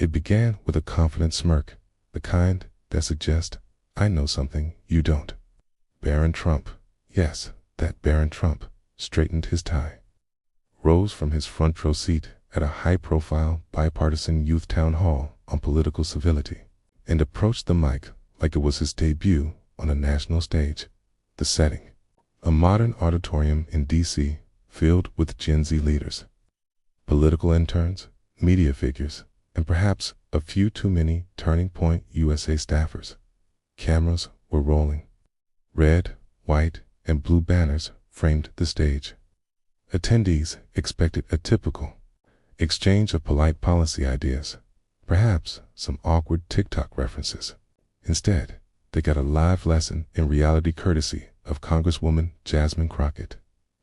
It began with a confident smirk, the kind that suggests, "I know something you don't." Barron Trump, yes, that Barron Trump, straightened his tie, rose from his front row seat at a high-profile bipartisan youth town hall on political civility, and approached the mic like it was his debut on a national stage. The setting: a modern auditorium in D.C. filled with Gen Z leaders, political interns, media figures, and perhaps a few too many Turning Point USA staffers. Cameras were rolling. Red, white, and blue banners framed the stage. Attendees expected a typical exchange of polite policy ideas, perhaps some awkward TikTok references. Instead, they got a live lesson in reality courtesy of Congresswoman Jasmine Crockett.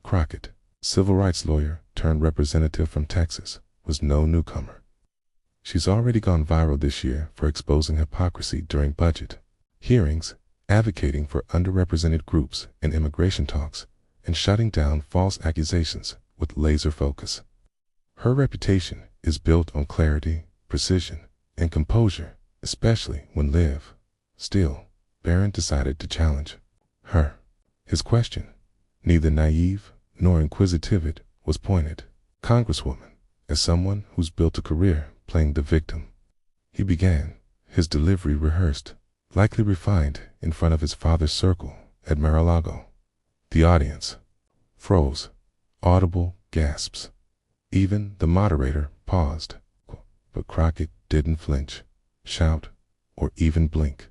Crockett, civil rights lawyer turned representative from Texas, was no newcomer. She's already gone viral this year for exposing hypocrisy during budget hearings, advocating for underrepresented groups in immigration talks, and shutting down false accusations with laser focus. Her reputation is built on clarity, precision, and composure, especially when live. Still, Barron decided to challenge her. His question, neither naive nor inquisitive, was pointed. "Congresswoman, as someone who's built a career playing the victim," he began, his delivery rehearsed, likely refined in front of his father's circle at Mar-a-Lago. The audience froze, audible gasps. Even the moderator paused, but Crockett didn't flinch, shout, or even blink.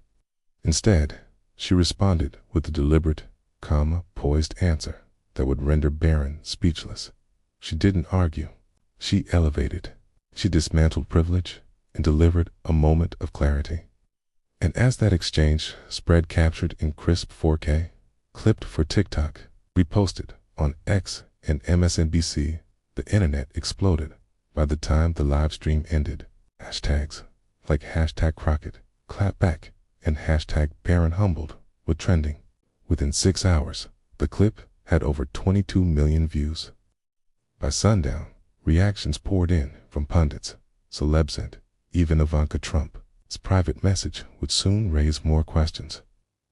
Instead, she responded with a deliberate, poised answer that would render Barron speechless. She didn't argue. She elevated. She dismantled privilege and delivered a moment of clarity. And as that exchange spread captured in crisp 4K, clipped for TikTok, reposted on X and MSNBC, the internet exploded. By the time the live stream ended, hashtags like #Crockett, clapback, and #Barron humbled were trending. Within 6 hours, the clip had over 22 million views. By sundown, reactions poured in from pundits, celebs, and even Ivanka Trump's private message would soon raise more questions.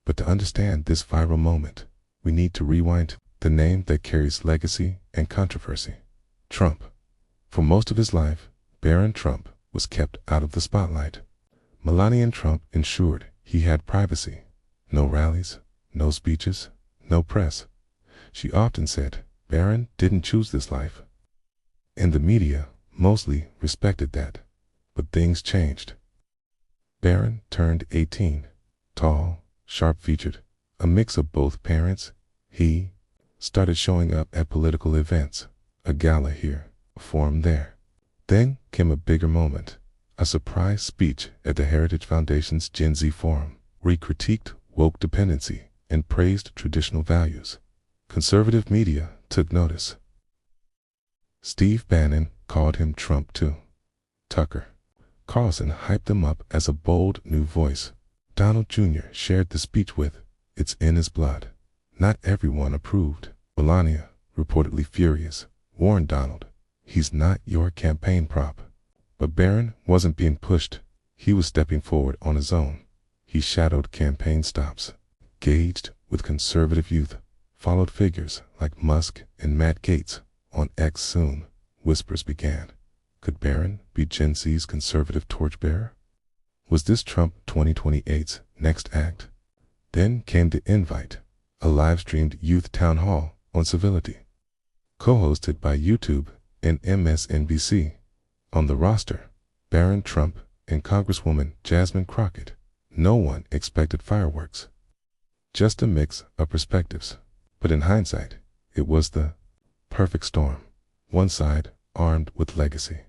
But to understand this viral moment, we need to rewind the name that carries legacy and controversy: Trump. For most of his life, Barron Trump was kept out of the spotlight. Melania Trump ensured he had privacy. No rallies, no speeches, no press. She often said Barron didn't choose this life. And the media mostly respected that. But things changed. Barron turned 18, tall, sharp-featured, a mix of both parents. He started showing up at political events, a gala here, a forum there. Then came a bigger moment, a surprise speech at the Heritage Foundation's Gen Z Forum, where he critiqued woke dependency and praised traditional values. Conservative media took notice. Steve Bannon called him Trump too. Tucker Carlson hyped him up as a bold new voice. Donald Jr. shared the speech with, "It's in his blood." Not everyone approved. Melania, reportedly furious, warned Donald, "He's not your campaign prop." But Barron wasn't being pushed. He was stepping forward on his own. He shadowed campaign stops, gauged with conservative youth, followed figures like Musk and Matt Gaetz on X. Soon, whispers began. Could Barron be Gen Z's conservative torchbearer? Was this Trump 2028's next act? Then came the invite, a live-streamed youth town hall on civility, co-hosted by YouTube and MSNBC. On the roster, Barron Trump and Congresswoman Jasmine Crockett. No one expected fireworks, just a mix of perspectives. But in hindsight, it was the perfect storm. One side armed with legacy,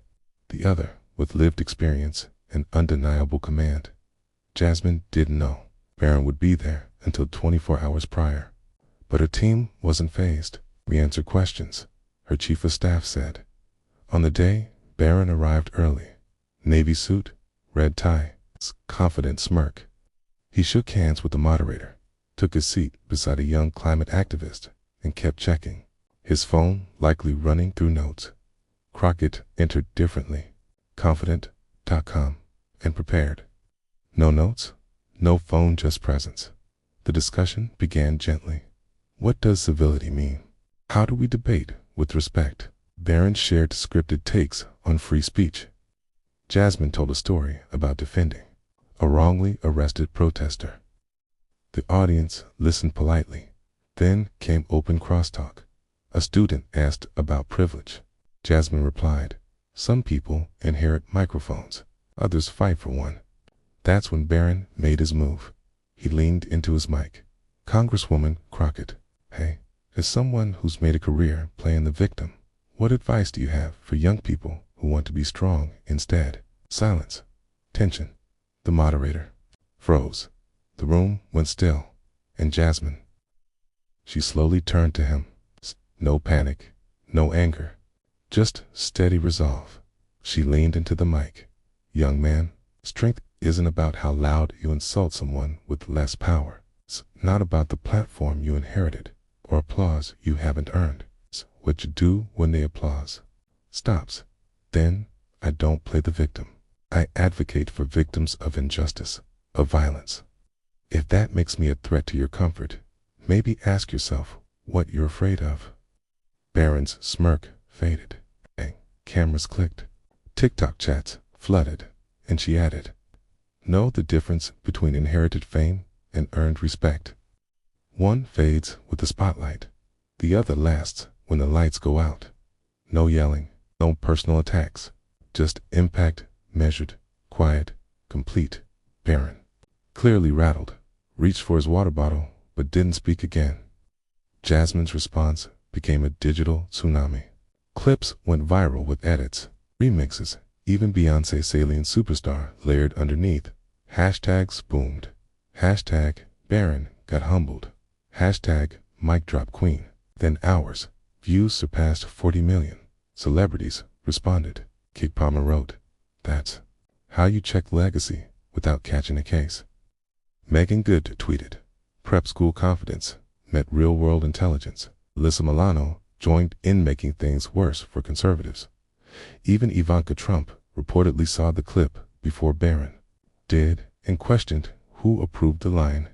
the other with lived experience and undeniable command. Jasmine didn't know Barron would be there until 24 hours prior. But her team wasn't fazed. We answered questions, her chief of staff said. On the day, Barron arrived early. Navy suit, red tie, confident smirk. He shook hands with the moderator, took his seat beside a young climate activist, and kept checking, his phone likely running through notes. Crockett entered differently. Confident.com. and prepared. No notes, no phone, just presence. The discussion began gently. What does civility mean? How do we debate with respect? Barron shared scripted takes on free speech. Jasmine told a story about defending a wrongly arrested protester. The audience listened politely. Then came open crosstalk. A student asked about privilege. Jasmine replied, "Some people inherit microphones, others fight for one." That's when Barron made his move. He leaned into his mic. "Congresswoman Crockett, hey, as someone who's made a career playing the victim, what advice do you have for young people who want to be strong instead?" Silence. Tension. The moderator froze. The room went still. And Jasmine, she slowly turned to him. No panic, no anger, just steady resolve. She leaned into the mic. "Young man, strength isn't about how loud you insult someone with less power. It's not about the platform you inherited or applause you haven't earned. It's what you do when the applause stops. Then I don't play the victim. I advocate for victims of injustice, of violence. If that makes me a threat to your comfort, maybe ask yourself what you're afraid of." Barron's smirk faded. Cameras clicked. TikTok chats flooded. And she added, "Know the difference between inherited fame and earned respect. One fades with the spotlight. The other lasts when the lights go out. No yelling, no personal attacks. Just impact, measured, quiet, complete." Barron, clearly rattled, reached for his water bottle but didn't speak again. Jasmine's response became a digital tsunami. Clips went viral with edits, remixes, even Beyoncé's Alien Superstar layered underneath. Hashtags boomed. Hashtag Barron got humbled. Hashtag mic drop queen. Then hours. Views surpassed 40 million. Celebrities responded. Kik Palmer wrote, "That's how you check legacy without catching a case." Megan Good tweeted, "Prep school confidence met real-world intelligence." Alyssa Milano joined in making things worse for conservatives. Even Ivanka Trump reportedly saw the clip before Barron did and questioned who approved the line.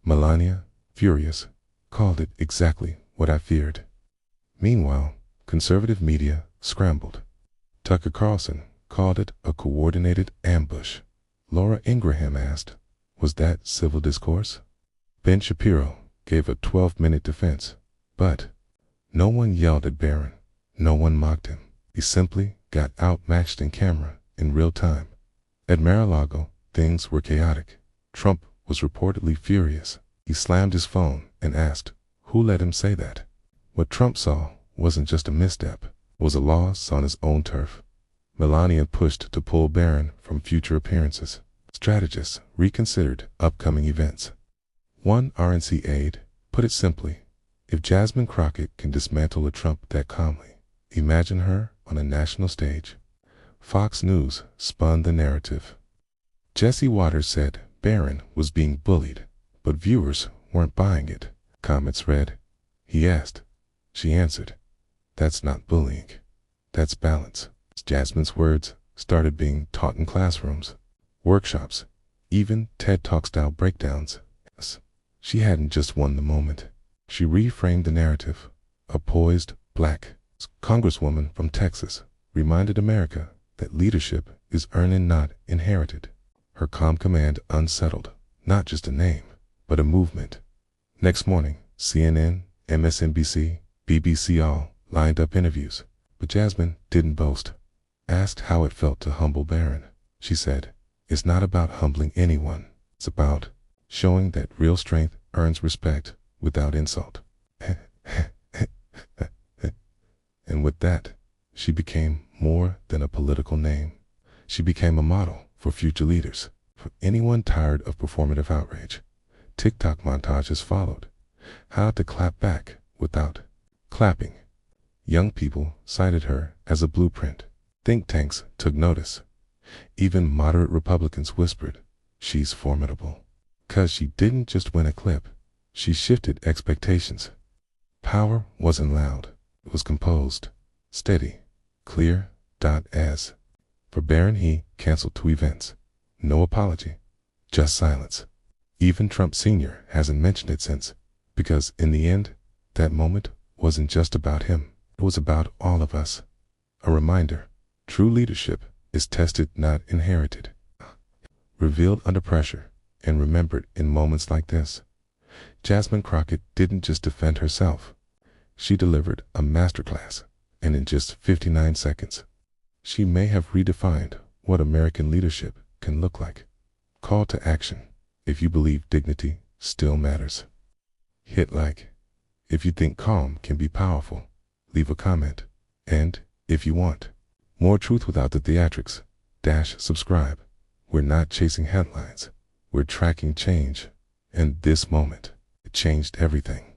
Melania, furious, called it exactly what I feared. Meanwhile, conservative media scrambled. Tucker Carlson called it a coordinated ambush. Laura Ingraham asked, "Was that civil discourse?" Ben Shapiro gave a 12-minute defense, but no one yelled at Barron. No one mocked him. He simply got outmatched in camera in real time. At Mar-a-Lago, things were chaotic. Trump was reportedly furious. He slammed his phone and asked, who let him say that? What Trump saw wasn't just a misstep, it was a loss on his own turf. Melania pushed to pull Barron from future appearances. Strategists reconsidered upcoming events. One RNC aide put it simply, if Jasmine Crockett can dismantle a Trump that calmly, imagine her on a national stage. Fox News spun the narrative. Jesse Waters said Barron was being bullied, but viewers weren't buying it. Comments read, he asked. She answered, that's not bullying. That's balance. Jasmine's words started being taught in classrooms, workshops, even TED Talk-style breakdowns. She hadn't just won the moment. She reframed the narrative. A poised, black congresswoman from Texas reminded America that leadership is earned and not inherited. Her calm command unsettled not just a name, but a movement. Next morning, CNN, MSNBC, BBC all lined up interviews, but Jasmine didn't boast. Asked how it felt to humble Barron, she said, it's not about humbling anyone. It's about showing that real strength earns respect without insult. And with that, she became more than a political name. She became a model for future leaders, for anyone tired of performative outrage. TikTok montages followed. How to clap back without clapping. Young people cited her as a blueprint. Think tanks took notice. Even moderate Republicans whispered, she's formidable. 'Cause she didn't just win a clip, she shifted expectations. Power wasn't loud, it was composed, steady, clear. As for Barron, he canceled 2 events. No apology, just silence. Even Trump Sr. hasn't mentioned it since, because in the end, that moment wasn't just about him. It was about all of us. A reminder, true leadership is tested, not inherited. Revealed under pressure and remembered in moments like this. Jasmine Crockett didn't just defend herself. She delivered a masterclass, and in just 59 seconds, she may have redefined what American leadership can look like. Call to action. If you believe dignity still matters, hit like. If you think calm can be powerful, leave a comment. And if you want more truth without the theatrics, subscribe. We're not chasing headlines. We're tracking change. And this moment, it changed everything.